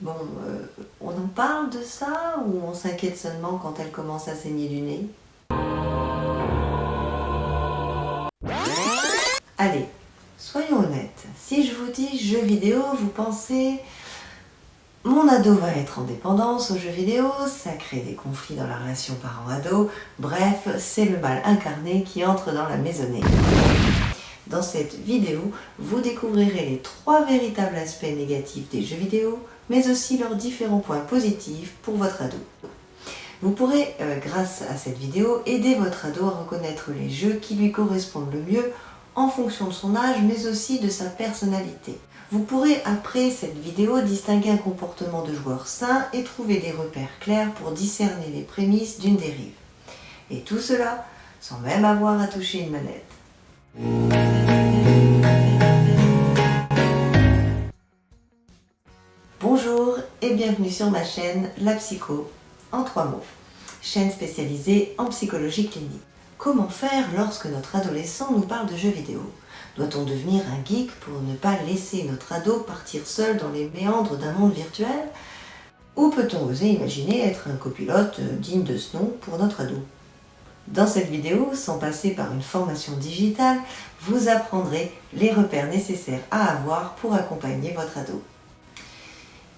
Bon, on en parle de ça ou on s'inquiète seulement quand elle commence à saigner du nez? Allez, soyons honnêtes. Si je vous dis jeux vidéo, vous pensez mon ado va être en dépendance aux jeux vidéo, ça crée des conflits dans la relation parent-ado, bref, c'est le mal incarné qui entre dans la maisonnée. Dans cette vidéo, vous découvrirez les 3 véritables aspects négatifs des jeux vidéo, mais aussi leurs différents points positifs pour votre ado. Vous pourrez, grâce à cette vidéo, aider votre ado à reconnaître les jeux qui lui correspondent le mieux en fonction de son âge, mais aussi de sa personnalité. Vous pourrez, après cette vidéo, distinguer un comportement de joueur sain et trouver des repères clairs pour discerner les prémices d'une dérive. Et tout cela sans même avoir à toucher une manette. Bonjour et bienvenue sur ma chaîne La Psycho en 3 mots, chaîne spécialisée en psychologie clinique. Comment faire lorsque notre adolescent nous parle de jeux vidéo? Doit-on devenir un geek pour ne pas laisser notre ado partir seul dans les méandres d'un monde virtuel? Ou peut-on oser imaginer être un copilote digne de ce nom pour notre ado? Dans cette vidéo, sans passer par une formation digitale, vous apprendrez les repères nécessaires à avoir pour accompagner votre ado.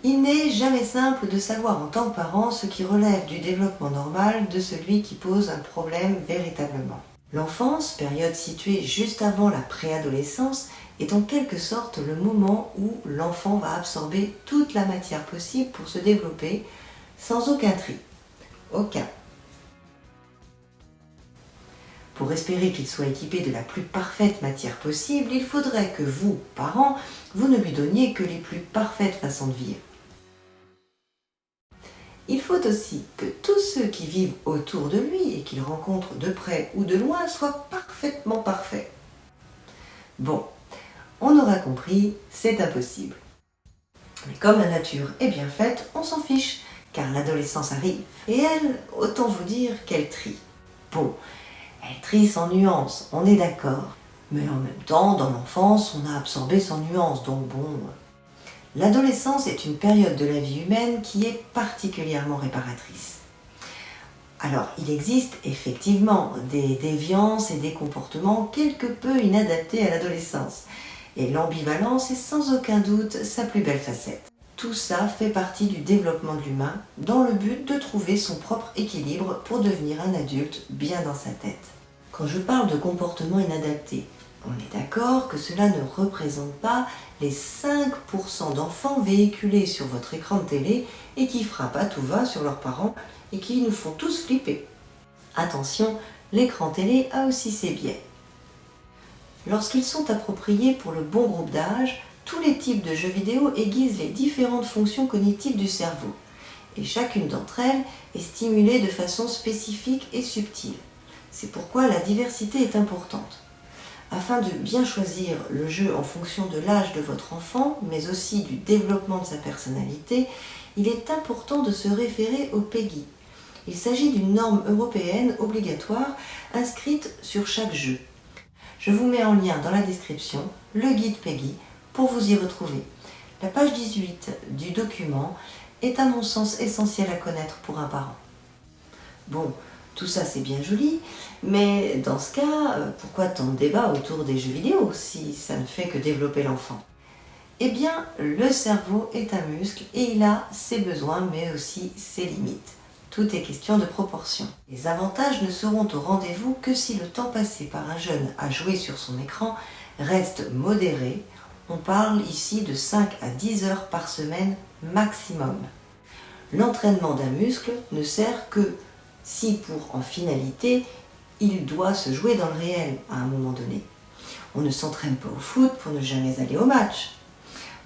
Il n'est jamais simple de savoir en tant que parent ce qui relève du développement normal de celui qui pose un problème véritablement. L'enfance, période située juste avant la préadolescence, est en quelque sorte le moment où l'enfant va absorber toute la matière possible pour se développer sans aucun tri. Aucun. Pour espérer qu'il soit équipé de la plus parfaite matière possible, il faudrait que vous, parents, vous ne lui donniez que les plus parfaites façons de vivre. Il faut aussi que tous ceux qui vivent autour de lui et qu'il rencontre de près ou de loin soient parfaitement parfaits. Bon, on aura compris, c'est impossible. Mais comme la nature est bien faite, on s'en fiche, car l'adolescence arrive. Et elle, autant vous dire qu'elle trie. Bon, elle trie sans nuance, on est d'accord. Mais en même temps, dans l'enfance, on a absorbé sans nuance, donc bon... L'adolescence est une période de la vie humaine qui est particulièrement réparatrice. Alors, il existe effectivement des déviances et des comportements quelque peu inadaptés à l'adolescence. Et l'ambivalence est sans aucun doute sa plus belle facette. Tout ça fait partie du développement de l'humain dans le but de trouver son propre équilibre pour devenir un adulte bien dans sa tête. Quand je parle de comportements inadaptés, on est d'accord que cela ne représente pas les 5% d'enfants véhiculés sur votre écran de télé et qui frappent à tout va sur leurs parents et qui nous font tous flipper. Attention, l'écran télé a aussi ses biais. Lorsqu'ils sont appropriés pour le bon groupe d'âge, tous les types de jeux vidéo aiguisent les différentes fonctions cognitives du cerveau. Et chacune d'entre elles est stimulée de façon spécifique et subtile. C'est pourquoi la diversité est importante. Afin de bien choisir le jeu en fonction de l'âge de votre enfant, mais aussi du développement de sa personnalité, il est important de se référer au PEGI. Il s'agit d'une norme européenne obligatoire inscrite sur chaque jeu. Je vous mets en lien dans la description le guide PEGI pour vous y retrouver. La page 18 du document est à mon sens essentielle à connaître pour un parent. Bon, tout ça c'est bien joli, mais dans ce cas, pourquoi tant de débats autour des jeux vidéo si ça ne fait que développer l'enfant? Eh bien, le cerveau est un muscle et il a ses besoins mais aussi ses limites. Tout est question de proportion. Les avantages ne seront au rendez-vous que si le temps passé par un jeune à jouer sur son écran reste modéré. On parle ici de 5 à 10 heures par semaine maximum. L'entraînement d'un muscle ne sert que si pour en finalité, il doit se jouer dans le réel à un moment donné. On ne s'entraîne pas au foot pour ne jamais aller au match.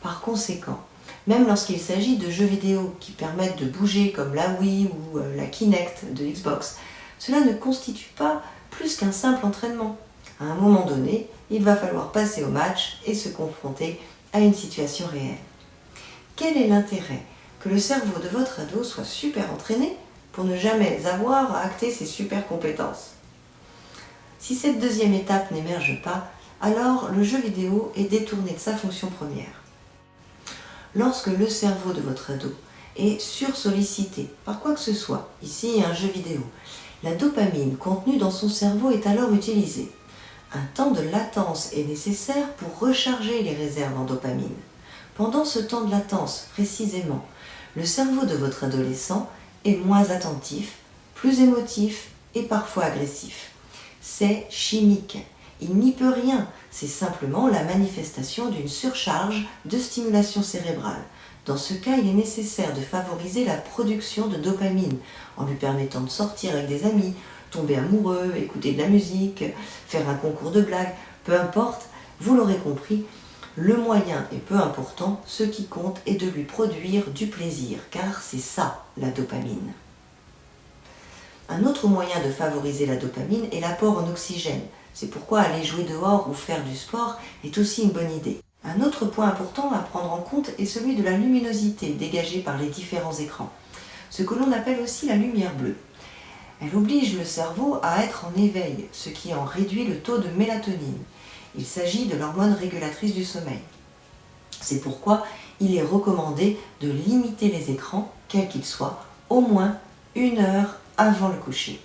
Par conséquent, même lorsqu'il s'agit de jeux vidéo qui permettent de bouger comme la Wii ou la Kinect de Xbox, cela ne constitue pas plus qu'un simple entraînement. À un moment donné, il va falloir passer au match et se confronter à une situation réelle. Quel est l'intérêt que le cerveau de votre ado soit super entraîné pour ne jamais avoir à acter ses super compétences? Si cette deuxième étape n'émerge pas, alors le jeu vidéo est détourné de sa fonction première. Lorsque le cerveau de votre ado est sursollicité par quoi que ce soit, ici un jeu vidéo, la dopamine contenue dans son cerveau est alors utilisée. Un temps de latence est nécessaire pour recharger les réserves en dopamine. Pendant ce temps de latence, précisément, le cerveau de votre adolescent est moins attentif, plus émotif et parfois agressif. C'est chimique. Il n'y peut rien, c'est simplement la manifestation d'une surcharge de stimulation cérébrale. Dans ce cas, il est nécessaire de favoriser la production de dopamine en lui permettant de sortir avec des amis, tomber amoureux, écouter de la musique, faire un concours de blagues, peu importe, vous l'aurez compris, le moyen est peu important, ce qui compte est de lui produire du plaisir, car c'est ça la dopamine. Un autre moyen de favoriser la dopamine est l'apport en oxygène. C'est pourquoi aller jouer dehors ou faire du sport est aussi une bonne idée. Un autre point important à prendre en compte est celui de la luminosité dégagée par les différents écrans, ce que l'on appelle aussi la lumière bleue. Elle oblige le cerveau à être en éveil, ce qui en réduit le taux de mélatonine. Il s'agit de l'hormone régulatrice du sommeil. C'est pourquoi il est recommandé de limiter les écrans, quels qu'ils soient, au moins 1 heure avant le coucher.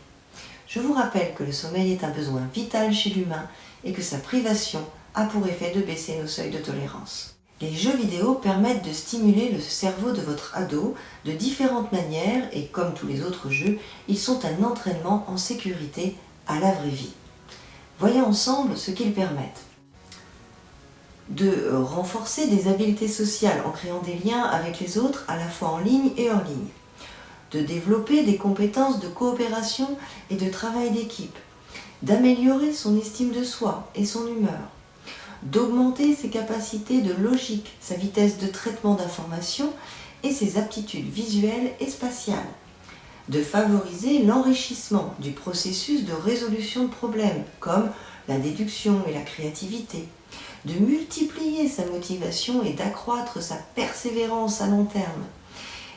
Je vous rappelle que le sommeil est un besoin vital chez l'humain et que sa privation a pour effet de baisser nos seuils de tolérance. Les jeux vidéo permettent de stimuler le cerveau de votre ado de différentes manières et comme tous les autres jeux, ils sont un entraînement en sécurité à la vraie vie. Voyons ensemble ce qu'ils permettent. De renforcer des habiletés sociales en créant des liens avec les autres à la fois en ligne et hors ligne. De développer des compétences de coopération et de travail d'équipe. D'améliorer son estime de soi et son humeur. D'augmenter ses capacités de logique, sa vitesse de traitement d'informations et ses aptitudes visuelles et spatiales. De favoriser l'enrichissement du processus de résolution de problèmes, comme la déduction et la créativité. De multiplier sa motivation et d'accroître sa persévérance à long terme.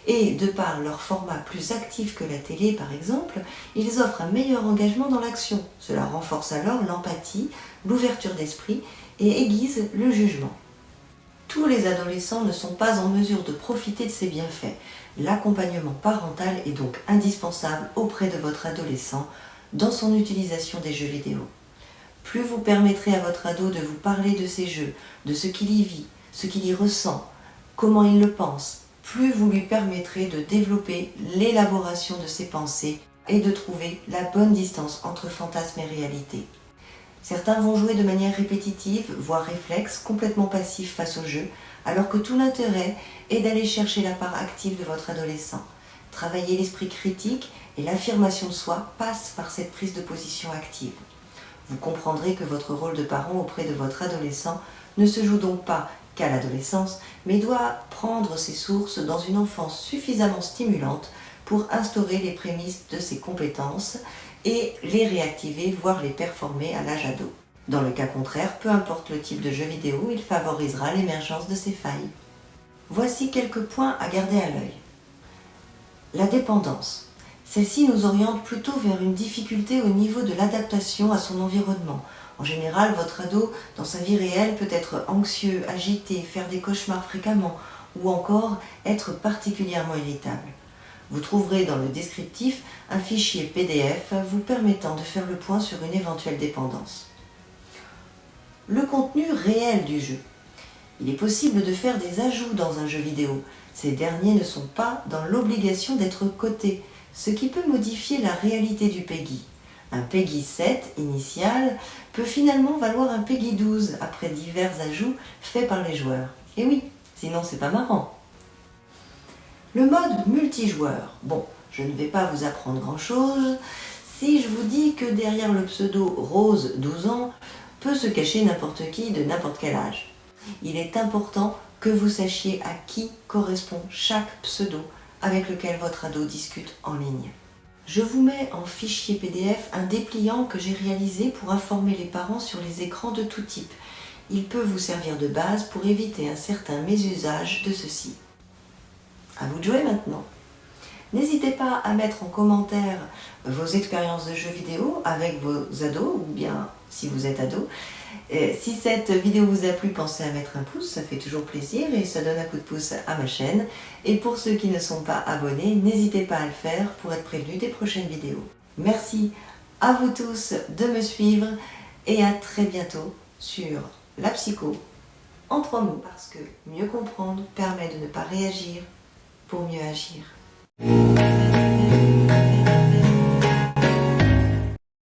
Et de par leur format plus actif que la télé par exemple, ils offrent un meilleur engagement dans l'action. Cela renforce alors l'empathie, l'ouverture d'esprit et aiguise le jugement. Tous les adolescents ne sont pas en mesure de profiter de ces bienfaits. L'accompagnement parental est donc indispensable auprès de votre adolescent dans son utilisation des jeux vidéo. Plus vous permettrez à votre ado de vous parler de ces jeux, de ce qu'il y vit, ce qu'il y ressent, comment il le pense, plus vous lui permettrez de développer l'élaboration de ses pensées et de trouver la bonne distance entre fantasme et réalité. Certains vont jouer de manière répétitive, voire réflexe, complètement passif face au jeu, alors que tout l'intérêt est d'aller chercher la part active de votre adolescent. Travailler l'esprit critique et l'affirmation de soi passe par cette prise de position active. Vous comprendrez que votre rôle de parent auprès de votre adolescent ne se joue donc pas qu'à l'adolescence, mais doit prendre ses sources dans une enfance suffisamment stimulante pour instaurer les prémices de ses compétences et les réactiver, voire les performer à l'âge ado. Dans le cas contraire, peu importe le type de jeu vidéo, il favorisera l'émergence de ces failles. Voici quelques points à garder à l'œil. La dépendance. Celle-ci nous oriente plutôt vers une difficulté au niveau de l'adaptation à son environnement. En général, votre ado, dans sa vie réelle, peut être anxieux, agité, faire des cauchemars fréquemment ou encore être particulièrement irritable. Vous trouverez dans le descriptif un fichier PDF vous permettant de faire le point sur une éventuelle dépendance. Le contenu réel du jeu. Il est possible de faire des ajouts dans un jeu vidéo. Ces derniers ne sont pas dans l'obligation d'être cotés, ce qui peut modifier la réalité du PEGI. Un PEGI 7 initial peut finalement valoir un PEGI 12 après divers ajouts faits par les joueurs. Et oui, sinon c'est pas marrant. Le mode multijoueur. Bon, je ne vais pas vous apprendre grand-chose si je vous dis que derrière le pseudo Rose 12 ans peut se cacher n'importe qui de n'importe quel âge. Il est important que vous sachiez à qui correspond chaque pseudo avec lequel votre ado discute en ligne. Je vous mets en fichier PDF un dépliant que j'ai réalisé pour informer les parents sur les écrans de tout type. Il peut vous servir de base pour éviter un certain mésusage de ceux-ci. À vous de jouer maintenant. N'hésitez pas à mettre en commentaire vos expériences de jeux vidéo avec vos ados ou bien si vous êtes ado Si cette vidéo vous a plu, pensez à mettre un pouce, ça fait toujours plaisir et ça donne un coup de pouce à ma chaîne. Et pour ceux qui ne sont pas abonnés, n'hésitez pas à le faire pour être prévenus des prochaines vidéos. Merci à vous tous de me suivre et à très bientôt sur la psycho en 3 mots, parce que mieux comprendre permet de ne pas réagir pour mieux agir.